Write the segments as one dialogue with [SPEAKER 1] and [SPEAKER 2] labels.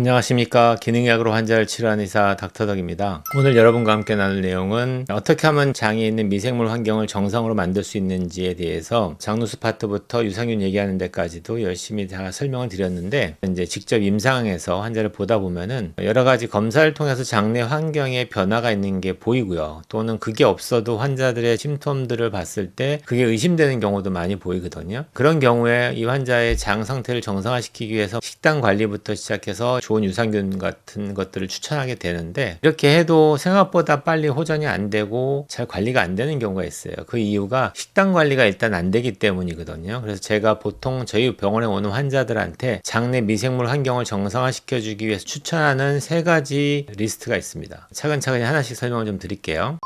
[SPEAKER 1] 안녕하십니까. 기능약으로 환자를 치료하는 의사 닥터덕입니다. 오늘 여러분과 함께 나눌 내용은 어떻게 하면 장에 있는 미생물 환경을 정상으로 만들 수 있는지에 대해서 장누수 파트부터 유산균 얘기하는 데까지도 열심히 다 설명을 드렸는데, 이제 직접 임상에서 환자를 보다 보면은 여러 가지 검사를 통해서 장내 환경에 변화가 있는 게 보이고요. 또는 그게 없어도 환자들의 심텀들을 봤을 때 그게 의심되는 경우도 많이 보이거든요. 그런 경우에 이 환자의 장 상태를 정상화시키기 위해서 식단 관리부터 시작해서 좋은 유산균 같은 것들을 추천하게 되는데, 이렇게 해도 생각보다 빨리 호전이 안 되고 잘 관리가 안 되는 경우가 있어요. 그 이유가 식단 관리가 일단 안 되기 때문이거든요. 그래서 제가 보통 저희 병원에 오는 환자들한테 장내 미생물 환경을 정상화시켜주기 위해서 추천하는 3가지 리스트가 있습니다. 차근차근히 하나씩 설명을 좀 드릴게요.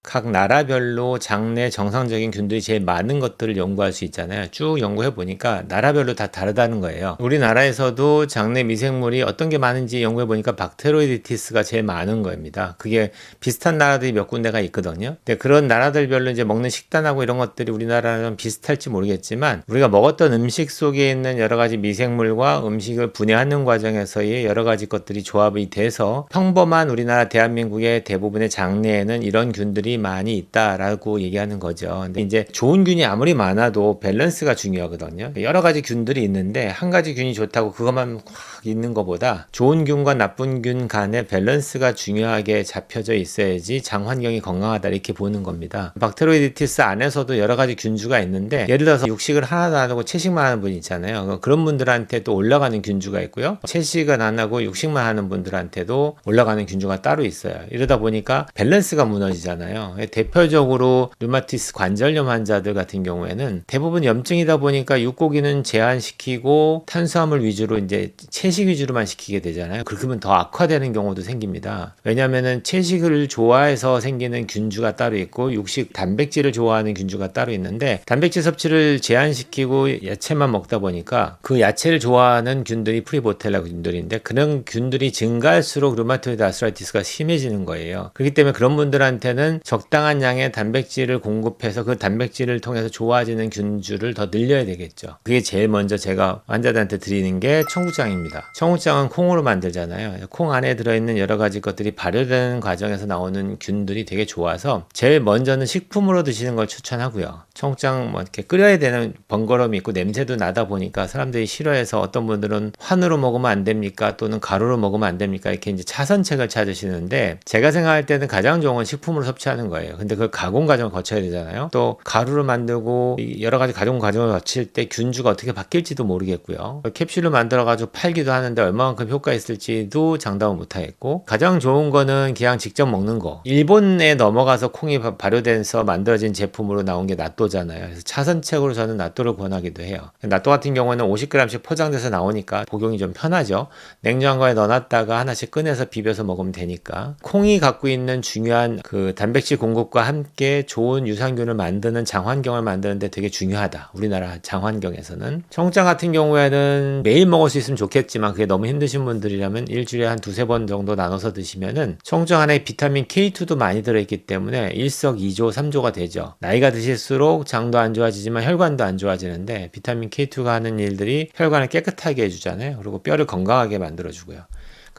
[SPEAKER 1] 각 나라별로 장내 정상적인 균들이 제일 많은 것들을 연구할 수 있잖아요. 쭉 연구해 보니까 나라별로 다 다르다는 거예요. 우리나라에서도 장내 미생물이 어떤 게 많은지 연구해 보니까 박테로이디티스가 제일 많은 겁니다. 그게 비슷한 나라들이 몇 군데가 있거든요. 근데 그런 나라들별로 이제 먹는 식단하고 이런 것들이 우리나라랑 비슷할지 모르겠지만, 우리가 먹었던 음식 속에 있는 여러 가지 미생물과 음식을 분해하는 과정에서의 여러 가지 것들이 조합이 돼서 평범한 우리나라 대한민국의 대부분의 장내에는 이런 균들이 많이 있다라고 얘기하는 거죠. 근데 이제 좋은 균이 아무리 많아도 밸런스가 중요하거든요. 여러 가지 균들이 있는데 한 가지 균이 좋다고 그것만 확 있는 것보다 좋은 균과 나쁜 균 간의 밸런스가 중요하게 잡혀져 있어야지 장 환경이 건강하다, 이렇게 보는 겁니다. 박테로이디티스 안에서도 여러 가지 균주가 있는데, 예를 들어서 육식을 하나도 안 하고 채식만 하는 분 있잖아요. 그런 분들한테 또 올라가는 균주가 있고요. 채식은 안 하고 육식만 하는 분들한테도 올라가는 균주가 따로 있어요. 이러다 보니까 밸런스가 무너지잖아요. 대표적으로 류마티스 관절염 환자들 같은 경우에는 대부분 염증이다 보니까 육고기는 제한시키고 탄수화물 위주로 이제 채식 위주로만 시키게 되잖아요. 그러면 더 악화되는 경우도 생깁니다. 왜냐하면은 채식을 좋아해서 생기는 균주가 따로 있고 육식 단백질을 좋아하는 균주가 따로 있는데, 단백질 섭취를 제한시키고 야채만 먹다 보니까 그 야채를 좋아하는 균들이 프리보텔라 균들인데, 그런 균들이 증가할수록 류마토이드 아스트라이티스가 심해지는 거예요. 그렇기 때문에 그런 분들한테는 적당한 양의 단백질을 공급해서 그 단백질을 통해서 좋아지는 균주를 더 늘려야 되겠죠. 그게 제일 먼저 제가 환자들한테 드리는 게 청국장입니다. 청국장은 콩으로 만들잖아요. 콩 안에 들어있는 여러 가지 것들이 발효되는 과정에서 나오는 균들이 되게 좋아서 제일 먼저는 식품으로 드시는 걸 추천하고요. 청국장 뭐 이렇게 끓여야 되는 번거로움이 있고 냄새도 나다 보니까 사람들이 싫어해서 어떤 분들은 환으로 먹으면 안 됩니까? 또는 가루로 먹으면 안 됩니까? 이렇게 이제 차선책을 찾으시는데, 제가 생각할 때는 가장 좋은 건 식품으로 섭취하는 거예요. 근데 그걸 가공 과정을 거쳐야 되잖아요. 또 가루를 만들고 여러 가지 가공 과정을 거칠 때 균주가 어떻게 바뀔지도 모르겠고요. 캡슐을 만들어 가지고 팔기도 하는데 얼마만큼 효과 있을지도 장담을 못 하겠고, 가장 좋은 거는 그냥 직접 먹는 거. 일본에 넘어가서 콩이 발효돼서 만들어진 제품으로 나온 게 나또잖아요. 그래서 차선책으로 저는 나또를 권하기도 해요. 나또 같은 경우는 50g씩 포장돼서 나오니까 복용이 좀 편하죠. 냉장고에 넣어놨다가 하나씩 꺼내서 비벼서 먹으면 되니까. 콩이 갖고 있는 중요한 그 단백질 공급과 함께 좋은 유산균을 만드는 장 환경을 만드는데 되게 중요하다. 우리나라 장 환경에서는. 청국장 같은 경우에는 매일 먹을 수 있으면 좋겠지만 그게 너무 힘드신 분들이라면 일주일에 한 2-3번 정도 나눠서 드시면은 청국장 안에 비타민 K2도 많이 들어있기 때문에 일석이조 3조가 되죠. 나이가 드실수록 장도 안 좋아지지만 혈관도 안 좋아지는데, 비타민 K2가 하는 일들이 혈관을 깨끗하게 해주잖아요. 그리고 뼈를 건강하게 만들어주고요.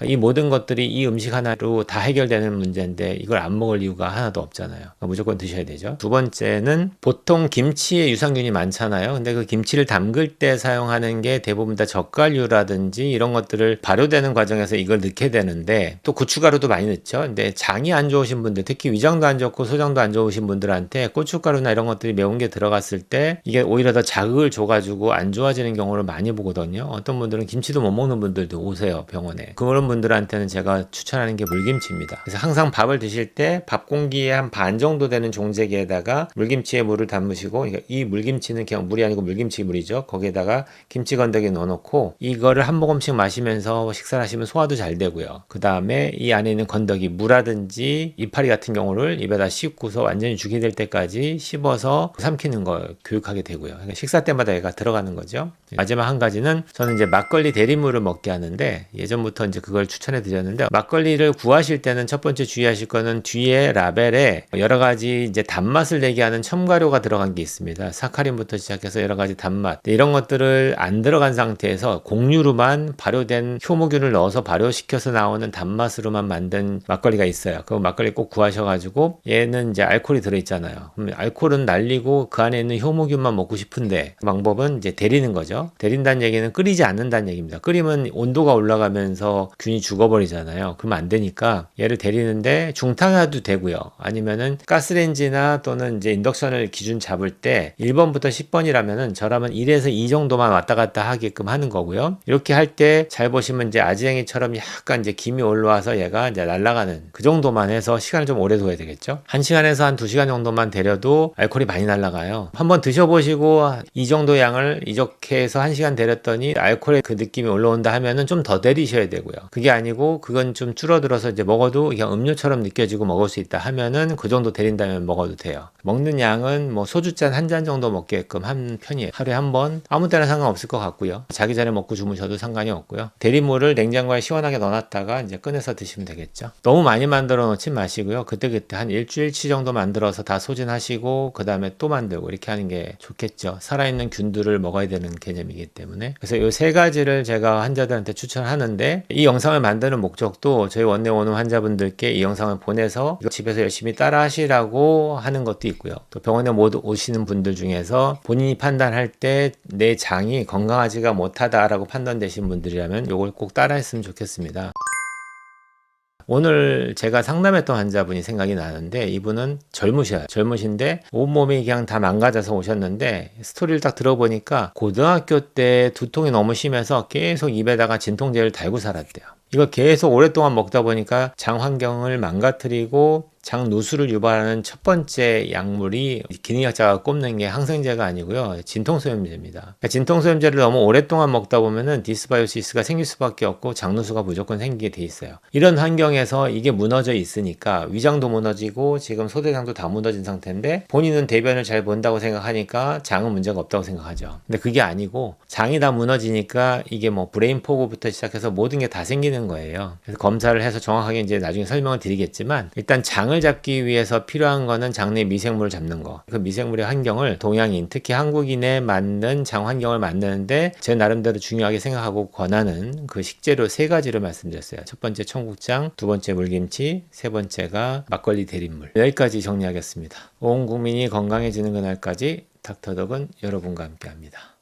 [SPEAKER 1] 이 모든 것들이 이 음식 하나로 다 해결되는 문제인데 이걸 안 먹을 이유가 하나도 없잖아요. 무조건 드셔야 되죠. 두 번째는 보통 김치에 유산균이 많잖아요. 근데 그 김치를 담글 때 사용하는 게 대부분 다 젓갈류라든지 이런 것들을 발효되는 과정에서 이걸 넣게 되는데, 또 고춧가루도 많이 넣죠. 근데 장이 안 좋으신 분들, 특히 위장도 안 좋고 소장도 안 좋으신 분들한테 고춧가루나 이런 것들이 매운 게 들어갔을 때 이게 오히려 더 자극을 줘가지고 안 좋아지는 경우를 많이 보거든요. 어떤 분들은 김치도 못 먹는 분들도 오세요, 병원에. 그런 분들한테는 제가 추천하는 게 물김치입니다. 그래서 항상 밥을 드실 때 밥 공기의 한 반 정도 되는 종재기에다가 물김치에 물을 담으시고, 이 물김치는 그냥 물이 아니고 물김치 물이죠. 거기에다가 김치 건더기 넣어놓고 이거를 한 모금씩 마시면서 식사를 하시면 소화도 잘 되고요. 그 다음에 이 안에 있는 건더기 무라든지 이파리 같은 경우를 입에다 씹고서 완전히 죽이 될 때까지 씹어서 삼키는 걸 교육하게 되고요. 그러니까 식사 때마다 얘가 들어가는 거죠. 마지막 한 가지는 저는 이제 막걸리 대리물을 먹게 하는데, 예전부터 이제 그걸 그걸 추천해 드렸는데, 막걸리를 구하실 때는 첫 번째 주의하실 거는 뒤에 라벨에 여러 가지 이제 단맛을 내게 하는 첨가료가 들어간 게 있습니다. 사카린부터 시작해서 여러 가지 단맛, 이런 것들을 안 들어간 상태에서 곡류로만 발효된 효모균을 넣어서 발효시켜서 나오는 단맛으로만 만든 막걸리가 있어요. 그 막걸리 꼭 구하셔가지고, 얘는 이제 알코올이 들어있잖아요. 그럼 알코올은 날리고 그 안에 있는 효모균만 먹고 싶은데, 그 방법은 이제 데리는 거죠. 데린다는 얘기는 끓이지 않는다는 얘기입니다. 끓이면 온도가 올라가면서 균이 죽어버리잖아요. 그러면 안 되니까 얘를 데리는데 중탕해도 되고요. 아니면은 가스레인지나 또는 이제 인덕션을 기준 잡을 때 1번부터 10번이라면은 저라면 1에서 2 정도만 왔다 갔다 하게끔 하는 거고요. 이렇게 할 때 잘 보시면 이제 아지랭이처럼 약간 이제 김이 올라와서 얘가 이제 날아가는 그 정도만 해서 시간을 좀 오래 둬야 되겠죠. 1시간에서 한 2시간 정도만 데려도 알코올이 많이 날아가요. 한번 드셔보시고 이 정도 양을 이렇게 해서 1시간 데렸더니 알코올의 그 느낌이 올라온다 하면은 좀 더 데리셔야 되고요. 그게 아니고 그건 좀 줄어들어서 이제 먹어도 그냥 음료처럼 느껴지고 먹을 수 있다 하면은 그 정도 데린다면 먹어도 돼요. 먹는 양은 뭐 소주잔 1잔 정도 먹게끔 한 편이에요. 하루에 한 번, 아무 때나 상관없을 것 같고요. 자기 전에 먹고 주무셔도 상관이 없고요. 데리물을 냉장고에 시원하게 넣어놨다가 이제 꺼내서 드시면 되겠죠. 너무 많이 만들어 놓지 마시고요. 그때그때 한 일주일치 정도 만들어서 다 소진하시고 그 다음에 또 만들고 이렇게 하는 게 좋겠죠. 살아있는 균들을 먹어야 되는 개념이기 때문에. 그래서 이 세 가지를 제가 환자들한테 추천하는데, 이 영상을 만드는 목적도 저희 원내 오는 환자분들께 이 영상을 보내서 집에서 열심히 따라 하시라고 하는 것도 있고요. 또 병원에 모두 오시는 분들 중에서 본인이 판단할 때 내 장이 건강하지가 못하다라고 판단되신 분들이라면 이걸 꼭 따라 했으면 좋겠습니다. 오늘 제가 상담했던 환자분이 생각이 나는데, 이분은 젊으셔요. 젊으신데 온몸이 그냥 다 망가져서 오셨는데, 스토리를 딱 들어보니까 고등학교 때 두통이 너무 심해서 계속 입에다가 진통제를 달고 살았대요. 이거 계속 오랫동안 먹다 보니까 장 환경을 망가뜨리고 장 누수를 유발하는 첫 번째 약물이 기능학자가 꼽는 게 항생제가 아니고요, 진통소염제입니다. 그러니까 진통소염제를 너무 오랫동안 먹다 보면은 디스바이오시스가 생길 수밖에 없고 장 누수가 무조건 생기게 돼 있어요. 이런 환경에서 이게 무너져 있으니까 위장도 무너지고 지금 소대장도 다 무너진 상태인데, 본인은 대변을 잘 본다고 생각하니까 장은 문제가 없다고 생각하죠. 근데 그게 아니고 장이 다 무너지니까 이게 뭐 브레인 포고부터 시작해서 모든 게 다 생기는 거예요. 그래서 검사를 해서 정확하게 이제 나중에 설명을 드리겠지만, 일단 장을 잡기 위해서 필요한 거는 장내 미생물을 잡는 거. 그 미생물의 환경을 동양인, 특히 한국인에 맞는 장 환경을 만드는데 제 나름대로 중요하게 생각하고 권하는 그 식재료 3가지를 말씀드렸어요. 첫 번째 청국장, 두 번째 물김치, 세 번째가 막걸리 대린물. 여기까지 정리하겠습니다. 온 국민이 건강해지는 그날까지 닥터덕은 여러분과 함께합니다.